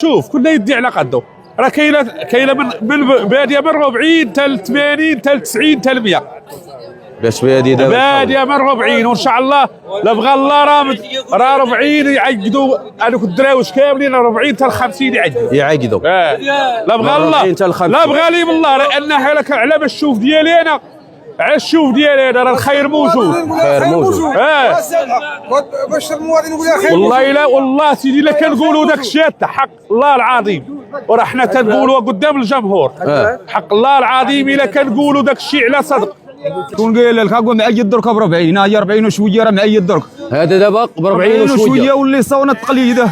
شوف كنا يدي على قده. راه كاينه من باديه من 40 حتى 80 حتى 90 حتى 100. باش باديه دابا باديه من 40 وان شاء الله لا بغى الله راه 40 يعقدوا هذوك الدراوش كاملين 40 حتى 50 يعقدوا. لا بغى الله لا بغى لي بالله لان حالك على باش تشوف ديالي انا على الشوف ديالي انا راه الخير موجود. خير موجود. باش المواطن يقول يا خير والله لا والله سيدي الا كنقولوا داك الشيء حق الله العظيم وراه حنا تنقولوا قدام الجمهور حق الله العظيم الا كنقولوا داك الشيء على صدق. شكون قال لك هاكا معيد درك ب 40 ها هي 40 وشويه راه معيد درك. هذا دابا ب 40 وشويه واللي صونه تقليده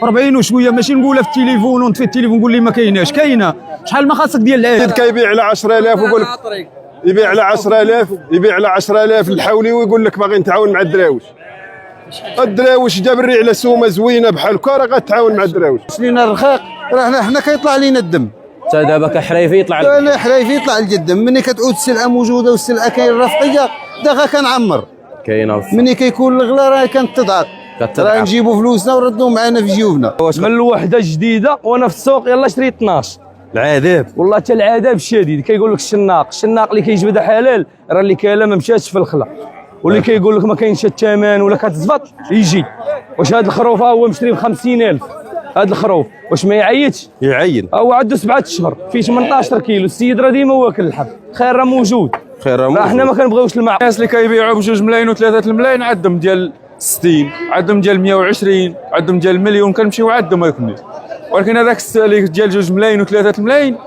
40 وشويه ماشي نقولها في التليفون ونطفي التليفون نقول لي ما كايناش كاينه. شحال ما خاصك ديال العيد كيبيع على 10000 ويقول لك يبيع على 10000 يبيع على 10000 الحولي ويقول لك باغي نتعاون مع الدراوش. الدراوش جاب الريع على سومه زوينه بحال هكا راه غتعاون مع الدراوش. لينا الرخاق راه حنا كيطلع لينا الدم. حتى دابا كحريفي يطلع لا حريفي يطلع الدم ملي كتعود السلعه موجوده والسلعه كاين رفقيه دغا كنعمر كاينه. ملي كيكون الغلا راه كنتضعف راه نجيبوا فلوسنا وردوا معنا في جيوبنا. من الوحده جديده وانا في السوق يلا شري 12 العذاب والله حتى العذاب الشديد. كيقول لك الشناق اللي كيجبد حلال راه اللي كالا ما مشاتش في الخلا واللي كيقول لك ما كاينش الثمن ولا كتزبط يجي. واش هذا الخروف هو مشري ب 50000 هذا الخروف واش ما يعيطش؟ يعين. هو عنده 7 اشهر فيه 18 كيلو. السيد راه ديما واكل اللحم. خير راه موجود. خير راه موجود. حنا ما كنبغيوش الماء. الناس اللي كيبيعوا ب2 ملايين و3 الملايين عندهم ديال 60 عندهم ديال 120 عندهم ديال مليون كنمشيو عندهم هاكني. ولكن هذاك اللي ديال 2 ملايين و3 ملايين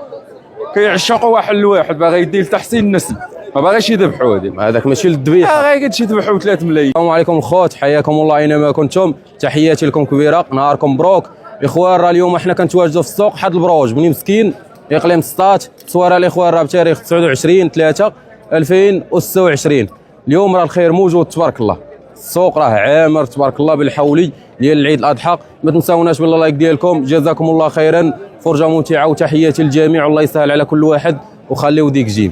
كيعشقوا واحد الواحد باغي يدير لتحسين النسل ما باغيش يذبحوا هذاك ماشي للذبيحه. غير قدش يذبحوا 3 ملايين. السلام عليكم الخوت حياكم الله اينما كنتم. تحياتي لكم كبيره نهاركم مبروك اخوان. راه اليوم حنا كنتواجدوا في السوق حد البروج بني مسكين اقليم سطات. تصويره الاخوان راه بتاريخ 29/3/2026. اليوم راه الخير موجود تبارك الله. السوق راه عامر تبارك الله بالحولي ديال العيد الاضحى. ما تنساوناش باللايك ديالكم. جزاكم الله خيرا. فرجه ممتعه وتحياتي للجميع والله يسهل على كل واحد وخليو ديك جيم.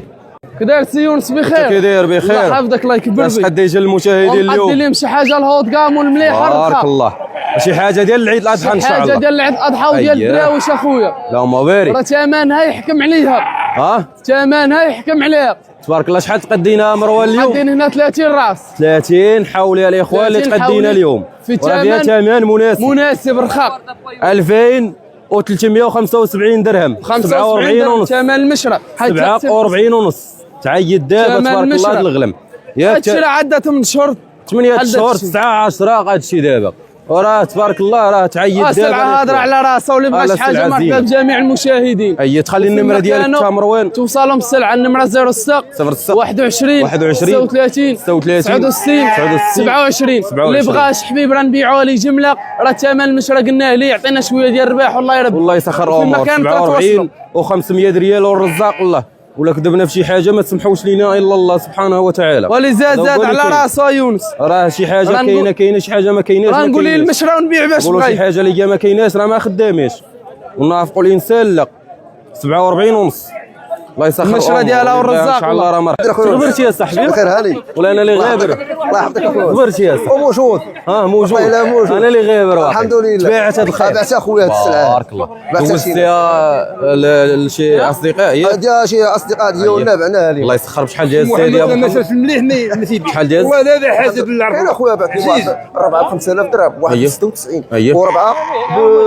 كداير سي يونس بخير؟ كي داير بخير؟ الله يحفظك الله يكبر بك. قد يجي المشاهدين اليوم ودي لهم شي حاجه الهوت كام والمليحه بارك الله. شي حاجه ديال العيد الاضحى ان شاء الله. حاجه ديال العيد الاضحى وديال الدراوش اخويا. اللهم بارك. راه ثمنها يحكم عليها. ثمنها يحكم عليها تبارك الله. شحال تقدينا مروان اليوم؟ قدين هنا 30 راس. 30 حولي الاخوان اللي تقدينا اليوم. في ثمن مناسب رخاء 2375 درهم. 47 ونص ثمن المشرب. 47 ونص. تعيد دابا تبارك الله هذا الغلم. هادشي راه عندها 8 شهور 8 شهور 9 10 هادشي دابا وراه تبارك الله راه تعيد دابا. السلعه هادره على راسها واللي بغى شي حاجه مرحبا بجميع المشاهدين. تخلي النمره ديالك تا مروان توصلهم السلعه النمره 06 21 36 69 27. اللي بغى شي حبيب راه نبيعوها ليه جمله. راه ثمن المشرى قلناه ليه يعطينا شويه ديال الربح والله يربح والله يسخر امور. 47 و500 ريال والرزاق الله. ولا كذبنا في شي حاجه ما تسمحوش لينا الا الله سبحانه وتعالى. واللي زاد على راسه يونس. راه شي حاجه كاينه شي حاجه ما كايناش. راه نقول ليه المشرى ونبيع باش نقولوا شي حاجه اللي ما كايناش راه ما خداميش. ونافقوا الانسان لا 47 ونص. الله يسخر المشرى ديالها والرزاق ان شاء الله راه مرحبا. غبرتي يا صاحبي؟ بخير هاني ولا انا اللي غابر؟ الله يحفظك اخويا. غبرتي يا صاحبي؟ موجود موجود. والله موجود. انا اللي غابر الحمد لله. تباعت هذا الخير. بعت اخويا هاد السلعه بارك الله. دوزتيها لشي اصدقاء هي شي اصدقاء ديالنا بعناها لي. الله يسخر. بشحال ديال السيد يا محمد مليح ما تيبيع. شحال ديال؟ وهذا حاسب العرض. كاين اخويا بعت لي واحد 4 ب 5000 درهم واحد 96 وربعه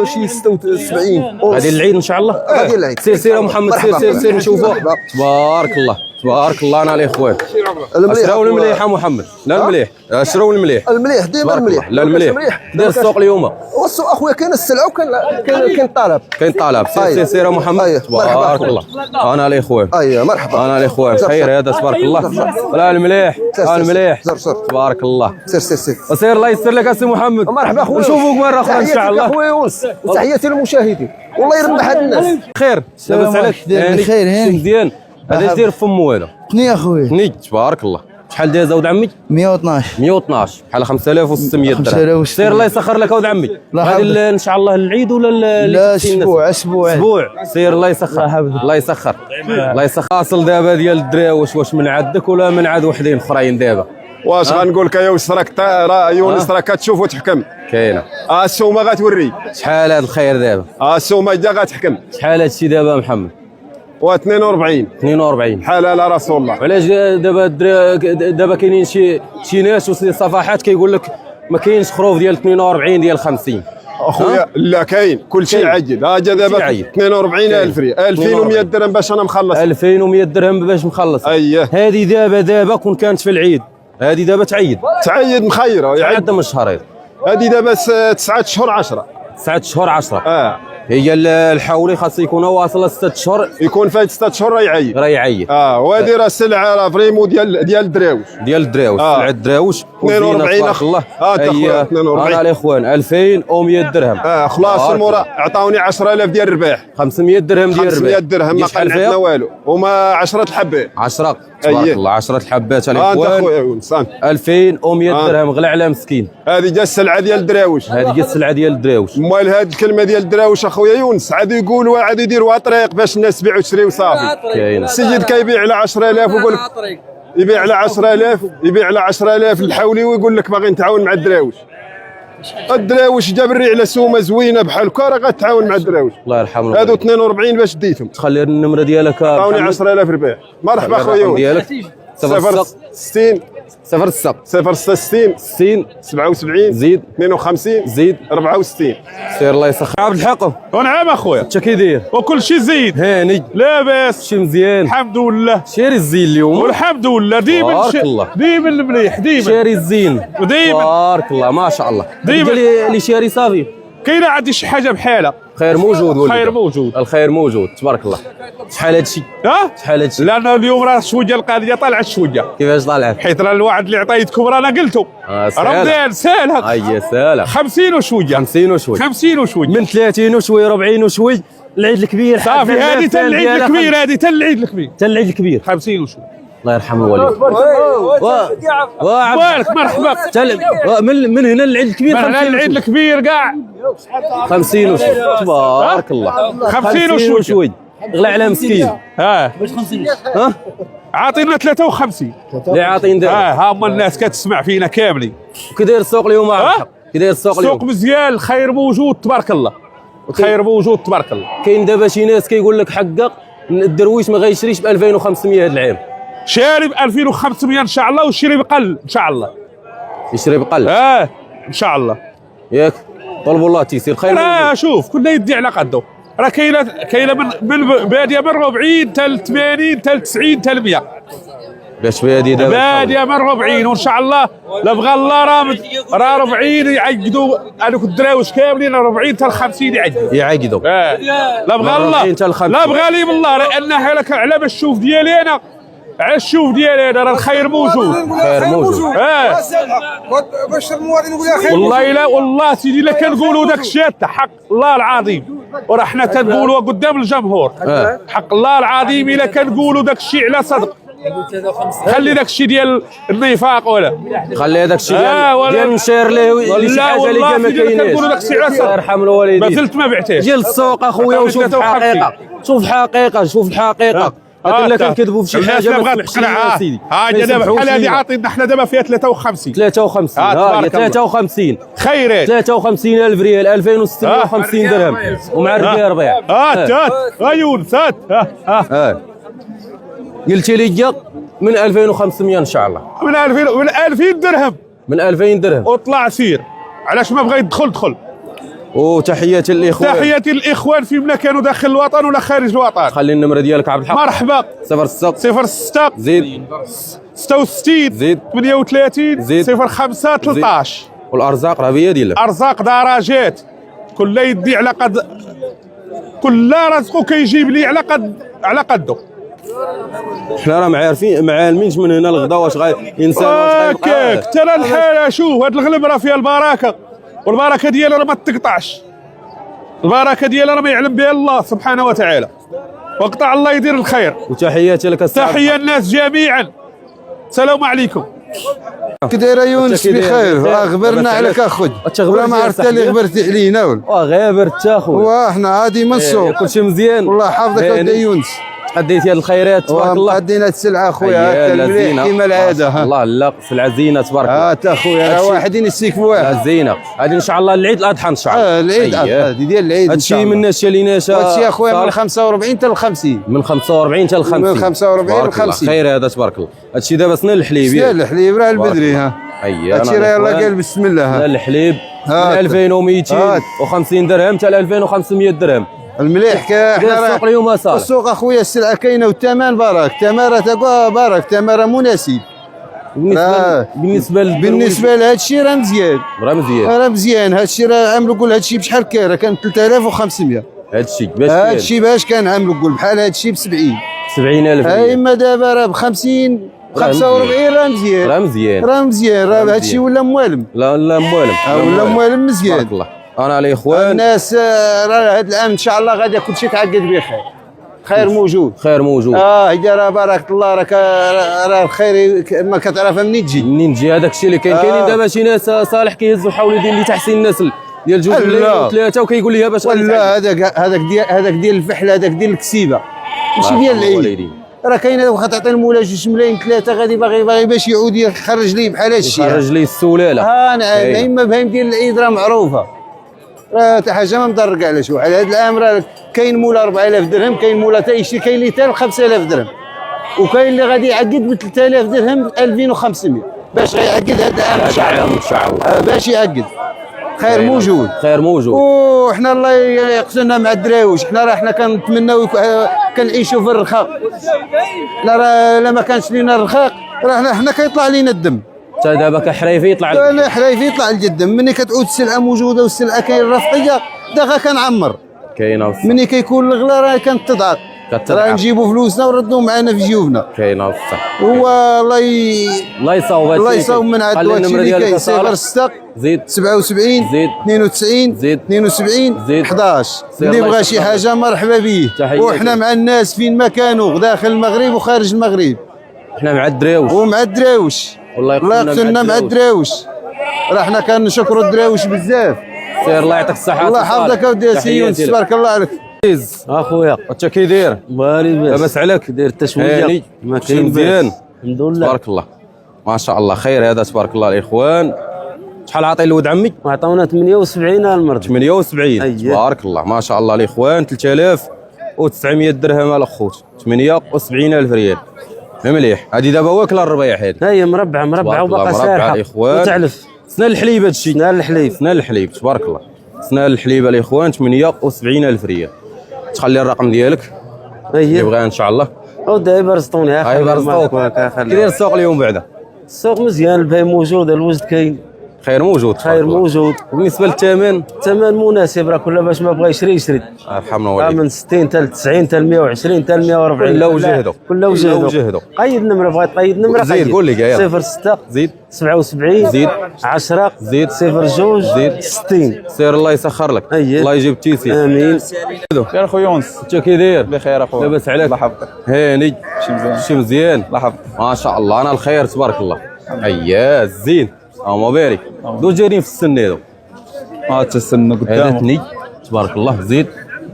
بشي 76. هذه العيد ان شاء الله. هذه العيد. سير يا محمد سير نشوفوا. تبارك الله تبارك الله. انا الاخوان شراو المليح يا محمد. لا المليح شراو المليح. المليح ديما المليح. لا المليح دير السوق اليوم. والسوق اخويا كاين السلعه وكاين الطلب. كاين طلب. سير يا محمد. تبارك الله. انا الاخوان. مرحبا. انا الاخوان خير هذا تبارك الله. لا المليح المليح. تبارك الله. سير سير الله يسر لك اسي محمد. مرحبا اخويا. نشوفوك مره اخرى ان شاء الله. اخويا يونس وتحياتي للمشاهدين والله يربح هاد الناس. خير لاباس عليك؟ بخير هاني. مزيان. هذا دير فمو هذا. قني اخويا. قني تبارك الله. شحال دايز ولد عمي؟ 112 بحال 5600 درهم. سير الله يسخر لك ولد عمي. غادي ان شاء الله العيد ولا لا اسبوع سير الله يسخر. الله يسخر. الله يسخر. اصل دابا ديال الدراوش واش من عندك ولا من عند وحدين اخرين دابا؟ واش غنقول لك يا يونس يونس راك كتشوف وتحكم. كاينه. السومه غتوري شحال هذا الخير دابا؟ السومه جا غتحكم. شحال هذا الشيء دابا محمد؟ و 42 42 حلال رسول الله. علاش دابا كاينين شي ناس وشي صفحات كيقول لك ما كاينش خروف ديال 42 ديال 50؟ اخويا لا كاين كل شيء عجل. جا دابا 42,000 ريال 2100 درهم باش انا مخلص. 2100 درهم باش مخلص. اييه هذه دابا كون كانت في العيد، هذه دابا تعيد مخيره يعد من الشهر. هذه دابا 9 شهور 10. 9 شهور 10. هي الحولي خاص يكون واصل 6 شهور، يكون فايت 6 شهور راه يعيد. وهذه راه السلعه راه فريمو ديال الدراوش. سلعه الدراوش 42 تبارك الله. اخويا 42 انا الاخوان 2100 درهم. خلاص المورا عطاوني 10,000 ديال الرباح. 500 درهم ديال الرباح. 500 درهم ما قال عندنا والو، وما 10 الحبات. 10 تبارك الله 10 الحبات الاخوان. انت خويا يونس 2100 درهم غلا على مسكين. هذه جا السلعه ديال الدراوش. مال هذه الكلمه ديال الدراوش اخويا يونس عادوا يقولوا عادوا يديروها طريق باش الناس يبيعوا ويشريوا صافي. السيد كيبيع على 10,000 ويقول لك يبيع على 10,000 الحولي ويقول لك باغي نتعاون مع الدراوش جاب الري على سومه زوينه بحال هكا راه غتعاون مع الدراوش. الله يرحمه. هادو 42 باش ديتهم. تخلي النمره ديالك. عطاوني 10,000 ربح. مرحبا خويا يونس. 60 60 77 زيد 52 زيد 64. سير الله يسخر عبد الحق. ونعم اخويا. انت كي داير؟ وكل شيء زيد. هاني لاباس. شي مزيان الحمد لله. شاري الزين اليوم. والحمد لله ديما ديما المليح ديما. شاري الزين ديما. بارك الله ما شاء الله. ديما اللي شاري صافي. كاينه عندي شي حاجه بحالها. خير موجود ولدي. الخير موجود تبارك الله. شحال هادشي؟ شحال هادشي؟ لانه اليوم راه شويه القضيه طلعت شويه. كيفاش طلعت؟ حيت راه الوعد اللي عطيتكم راه انا قلته. رمضان سالها. سالها 50 وشويه. 50 وشويه من 30 وشويه 40 وشويه العيد الكبير. صافي هذه حتى العيد الكبير. هذه حتى العيد الكبير 50 وشويه. الله يرحم الوالد. بالك مرحبا. من هنا للعيد الكبير. من هنا للعيد الكبير كاع 50 وشويه. تبارك الله. 50 وشويه. غلا على مسكين. باش 50 عاطينا 53 اللي عاطين دابا. ها هما الناس كتسمع فينا كاملين. كي داير السوق اليوم؟ كي داير السوق اليوم؟ السوق مزيان. الخير موجود تبارك الله. تبارك الله. كاين دابا شي ناس كيقول لك حقق الدرويش ما غيشريش ب 2500 هذا العام. شاري ب 2500 ان شاء الله وشري بقل ان شاء الله. يشري بقل ان شاء الله. ياك طلبوا الله تيسير خير. شوف كل يدي على قده. راه كاينه من باديه من 40 حتى 80 حتى 90 حتى 100. باش باديه دابا باديه من 40 وان شاء الله لا بغى الله راه 40 يعقدوا هذوك الدراوش كاملين 40 حتى 50 يعقدوا. لا بغى الله لا بغى لي بالله لانها لك على باش تشوف ديالي انا. الشوف ديالي انا راه الخير موجود. باش المواطن يقول يا خير. والله لا والله سيدي الا كنقولوا داك الشيء حق الله العظيم وراه حنا كنقولوا قدام الجمهور. حق الله العظيم الا كنقولوا داك الشيء على صدق. خلي داك الشيء ديال النفاق ولا خلي هذاك الشيء ديال نشير ليه شي حاجه اللي ما كايناش. الله يرحم الوالدين. ما زلت ما بعتهاش. جي للسوق اخويا وشوف الحقيقه. شوف الحقيقه. الا كنكذبوا في شي حاجه ما تقنع. دابا بحال هذه عاطينا حنا دابا فيها 53 خيرات 53,000 ريال 2650 درهم ومع الربيع ربيع. يونس قلتي لي من 2500 ان شاء الله. من 2000 درهم. من 2000 درهم وطلع سير. علاش ما بغى يدخل. وتحياتي للاخوان فيما كانوا داخل الوطن ولا خارج الوطن. خلي النمره ديالك عبد الحق. مرحبا. 06 زيد 66 زيد 38 زيد 05 13. والارزاق راه بيدي. ارزاق درجات. كل يدي على قد كل رزقه كيجيب لي على قده. حنا راه معالمينش من هنا لغدا واش الانسان واش هكاك. ترى الحاله شوف هاد الغلب راه فيها البركه والبركه ديالها راه ما تقطعش. البركه ديالها راه ما يعلم بها الله سبحانه وتعالى. وقطع الله يدير الخير. وتحياتي لك تحيه الناس جميعا. السلام عليكم. كي داير يونس بخير؟ غبرنا عليك اخويا. ولا ما عرفت اللي غبرتي علينا ولا؟ غابر حتى اخويا. حنا عادي من السوق. كلشي مزيان. والله حافظك يا يونس. قديتي هاد الخيرات تبارك الله. قدينا السلعه خويا هكا المليح كيما العاده. الله لا سلعه زينه تبارك الله. تا خويا راه واحدين يسيك بواحد. زينه هذه ان شاء الله العيد الاضحى ان شاء الله. العيد هذه ديال العيد. هادشي من الناس شاليناش. هادشي اخويا من 45 حتى ل 50. من 45 حتى ل 50. من 45 ل 50. خير هذا تبارك الله. هادشي دابا سنان الحليب. سنان الحليب راه البدري ها. هادشي راه يلاه قال بسم الله. سنان الحليب من 2250 درهم حتى ل 2500 درهم. المليح حنا السوق اليوم صار. السوق اخويا السلعه كاينه والثمن بارك. الثمن راه تقوا بارك. الثمن راه مناسب. بالنسبه لهذا الشيء راه مزيان. راه مزيان هذا الشيء راه عاملو قول هذا الشيء بشحال كان؟ راه كان 3500. هذا الشيء باش كان عاملو قول بحال هذا الشيء ب 70. 70000. اما دابا راه ب 50 45 راه مزيان. راه مزيان راه هذا الشيء ولا موالم. لا موالم. ولا موالم مزيان. تبارك الله. انا الاخوان الناس راه هذا العام ان شاء الله غادي كل شيء تعقد بخير. خير موجود. هيدا راه بارك الله راه الخير ما كتعرفها منين تجي. هذاك الشيء اللي كاينين دابا شي ناس صالح كيهزوا حاول يدير لتحسين النسل ديال جوج وثلاثه وكيقول لي باش لا هذاك ديال الفحل هذاك ديال الكسيبه ماشي ديال العيد. راه كاينه واخا تعطي المولى 2 ملايين 3 غادي باغي باش يعود يخرج لي بحال هذا الشيء. يخرج لي السلاله. اما بهايم ديال العيد راه معروفه. راه حتى حاجه ما مضر كاع على شي واحد. هذا العام راه كاين مولا 4000 درهم كاين مولا حتى يشري كاين اللي حتى 5000 درهم وكاين اللي غادي يعقد ب 3000 درهم 2500 باش غيعقد هذا العام ان شاء الله. باش يعقد خير موجود. وحنا الله يقسمنا مع الدراويش. حنا كنتمناو كنعيشوا في الرخاء. حنا راه الا ما كانش لينا الرخاء راه حنا كيطلع لينا الدم. حتى دابا كحريفي يطلع الدم. ملي كتعود السلعه موجوده والسلعه كاين رفقيه دغا كنعمر. ملي كيكون الغلا راه كنتضعف. راه نجيبوا فلوسنا وردوا معنا في جيوبنا. كاينه بصح. هو الله يصاوب من عند هادشي اللي كاين. 06 زيد 77 زيد 92 زيد 72 زيد 11. اللي بغى شي حاجه مرحبا به. وحنا مع الناس فين ما كانوا داخل المغرب وخارج المغرب. حنا مع الدراوش ومع الدراوش. الله يقتلنا مع الدراوش. راه حنا كنشكروا الدراوش بزاف. سير الله يعطيك الصحه. الله يحفظك اودي سي يونس تبارك الله عليك. اخويا انت كي داير؟ لاباس عليك؟ داير التشويه ما كاين مزيان الحمد لله تبارك الله ما شاء الله. خير هذا تبارك الله الاخوان. شحال عاطي الود عمي؟ عطاونا 78 المرد. 78 تبارك الله ما شاء الله الاخوان. 3900 درهم الاخوت. 78000 ريال. مليح. هذه دابا واكله الربيع هذه. هي مربعه وباقا سارحه وتعلف. سنان الحليب هذا الشيء. سنان الحليب تبارك الله. سنان الحليب الاخوان 780000 ريال. تخلي الرقم ديالك اللي بغا ان شاء الله. وداي برزطوني هاي برزطوك. كي داير السوق اليوم بعدا؟ السوق مزيان الباي موجود الوزد كاين. خير موجود. وبالنسبه للثمن؟ الثمن مناسب راه كل باش ما بغى يشري. يرحمنا والديك. من 60 حتى ل 90 حتى ل 120 حتى ل 140. كل وجهدو. قيد نمره بغيت تقيد نمره. زيد قول لي كاع. 06 زيد 77 زيد 10 زيد 02 زيد 60. سير الله يسخر لك. الله يجيب التيسير. امين. خير اخويا يونس. انت كي داير؟ بخير اخويا. لاباس عليك؟ الله يحفظك. هاني شي مزيان. الله يحفظك. ما شاء الله انا الخير تبارك الله. زين اللهم بارك. دو جايين في السن هذو. السن قدام. هذا ثني تبارك الله. زيد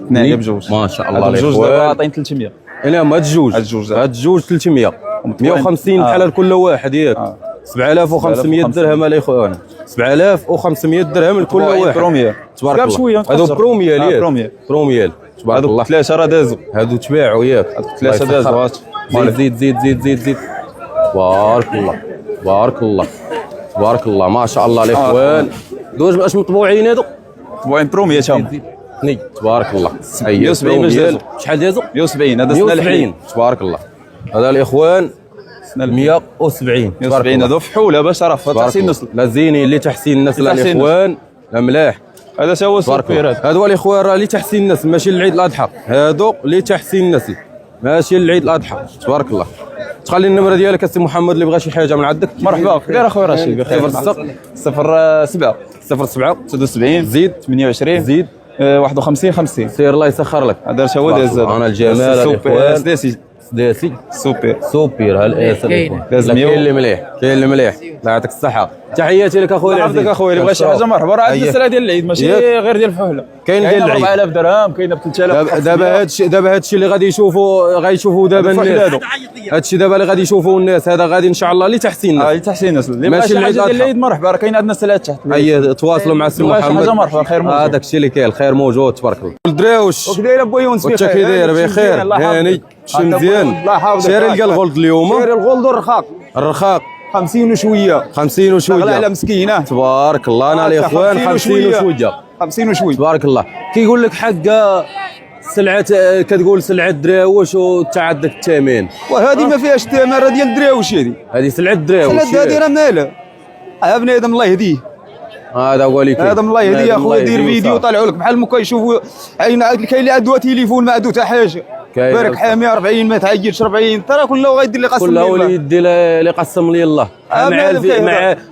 ثنايا بجوج. ما شاء الله بجوج دابا عاطين 300. لا ما هاد الجوج 300 150 بحال لكل واحد ياك. 7500 درهم الاخوان. 7500 درهم لكل واحد. بروميير تبارك الله. شويه هادو بروميير ياك. بروميير تبارك الله. هادو 3 راه دازو. هادو تباعوا ياك. 3 دازو. زيد تبارك الله ما شاء الله الاخوان. دوز باش مطبوعين هادو؟ مطبوعين بروميير تاهم. ثني تبارك الله. 170 دازو. شحال دازو؟ 170 هذا سنه الحين. تبارك الله. هذا الاخوان 170 هذو فحوله باش راه تحسين النسل. لا زينين لتحسين النسل الاخوان. لا ملاح. هذا تا هو السوبر. هذو الاخوان راه لتحسين النسل ماشي للعيد الاضحى. هذو لتحسين النسل ماشي للعيد الاضحى. تبارك الله. تخلي النمره ديالك السي محمد اللي بغى شي حاجه من عندك. مرحبا خير اخويا رشيد. بخير. 07 76 زيد 28 زيد 51 50. سير الله يسخر لك. هذا هو داز. انا الجمال الاخوان. سداسي سوبر سوبر هالاسد لازم كاين اللي مليح كاين اللي مليح الله يعطيك الصحه. تحياتي لك اخويا الله يحفظك اخويا، اللي بغى شي حاجه مرحبا، راه عندنا السلعه ديال العيد ماشي غير ديال الفحوله. كاين ديال العيد 4000 درهم، كاينه ب 3000. دابا هادشي اللي غادي يشوفوا دابا الناس، هادشي دابا اللي غادي يشوفوا الناس، هذا غادي ان شاء الله لتحسين الناس. لتحسين الناس اللي بغى ماشي شي حاجه العيد ديال العيد مرحبا، راه كاين عندنا السلعه تحت. هيا تواصلوا مع السي محمد، حاجه مرحبا، الخير موجود. هذاك الشيء اللي كاين، الخير موجود تبارك الله. الدراوش وكي داير ابو يونس وانت بخير؟ كي داير بخير؟ هاني شي مزيان. الله يحفظك. شاري لقى الغولد اليوم، شاري الغولد والرخاق الرخاق 50 وشويه، 50 وشويه على مسكينه تبارك الله. انا الاخوان 50 وشويه 50 وشويه تبارك الله. كيقول لك حق سلعه، كتقول سلعه دراوش وتعدك الثمن، وهذه ما فيهاش ثمن، راه ديال الدراوش هذه سلعه دراوش. سلعه هذه راه مالها بنادم الله يهديه. هذا هو اللي كاين، هذا الله يهديه اخويا، دير فيديو طالعوا لك بحال ما كيشوفوا عين. كاين اللي عنده تليفون ما عنده حتى حاجه، بارك حامي 40 ما تعيطش 40، ترى كله غيدير اللي قسم لي الله، كله يدي اللي قسم لي الله.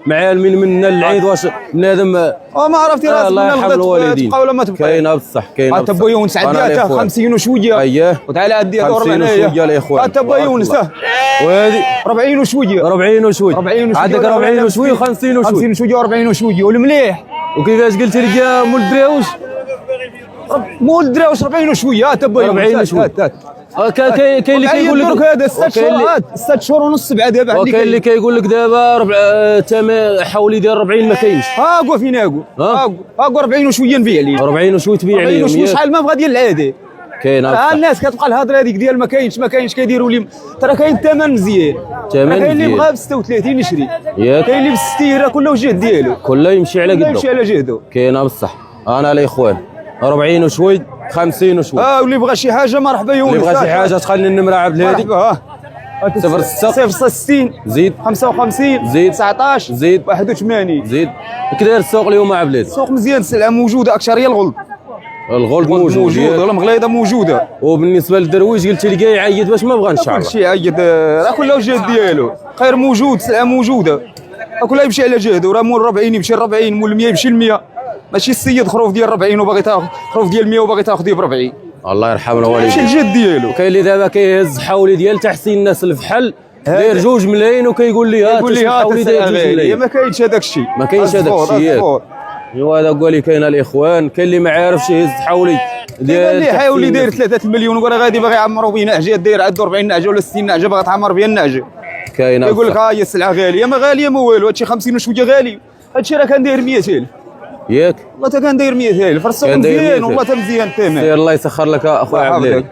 مع من العيد واش بنادم ما عرفتي راسك الله يرحم الوالدين. تبقى ولا ما تبقى. كاينه بصح كاينه حتى بو يونس عندها 50 وشويه. اييه وتعالى عندي 50 وشويه الاخوان. حتى بو يونس وهذه 40 وشويه 40 وشويه عندك 40 وشويه و50 وشويه 50 وشويه و40 وشويه والمليح. وكيفاش قلت لي يا مول الدراوش؟ مول الدراوش 40 وشويه. حتى بو يونس 40 وشويه. كاين اللي كيقول لك هذا 6 شهور ونص 7 دابا. وكاين اللي كيقول لك دابا حولي ديال 40 ما كاينش. هاكوا فين هاكوا 40 وشويه نبيع ليه. 40 وشويه تبيع ليه. 40 وشويه شحال ما بغا ديال العاده. كاين الناس كتبقى الهضره هذيك ديال ما كاينش كيديروا لي. ترى كاين الثمن مزيان، كاين اللي بغا ب 36 يشري، كاين اللي ب 60، راه كله وجه ديالو، كله يمشي على قدو، يمشي على جهده. كاينه بصح. انا الاخوان 40 وشويه 50 وشويه. واللي بغى شي حاجه مرحبا يونس. اللي بغى شي حاجه تخلي النمره عبد الهادي. 060 زيد 55 زيد 19 زيد 81 زيد. كي داير السوق اليوم عبد الهادي؟ السوق مزيان، السلعه موجوده، اكثر هي الغلط. الغولد موجوده والمغليظه موجوده. وبالنسبه للدرويش قلت لي كاع يعيط باش ما بغى نشعر. كلشي يعيط، راه كله وجه ديالو، خير موجود، السلعه موجوده، كله يمشي على جهده. راه مول 40 يمشي 40، مول 100 يمشي 100. ماشي السيد خروف ديال 40 وباغي تاخذ خروف ديال 100 وباغي تاخذيه ب 40. الله يرحم الوالدين. ماشي الجد ديالو. كاين اللي دابا كيهز حولي ديال تحسين الناس الفحل داير 2 ملايين وكيقول لي حولي داير 2 ملايين. ما كاينش هذاك الشيء، ما كاينش هذاك الشيء. ايوا هذا هو اللي كاين الاخوان. كاين اللي ما عارفش يهز حولي ديال اللي حاولي داير 3 المليون وراه غادي باغي يعمروا به نعجه، داير عنده 40 نعجه ولا 60 نعجه باغا تعمر بها النعجه. كاينه يقول لك هي السلعه غاليه، ما غاليه ما والو، هادشي 50 وشويه غالي. هادشي راه كان داير 100,000 ياك، والله تا كان داير 100,000. السوق مزيان والله تا مزيان الثمن. الله يسخر لك اخويا عبد الهادي.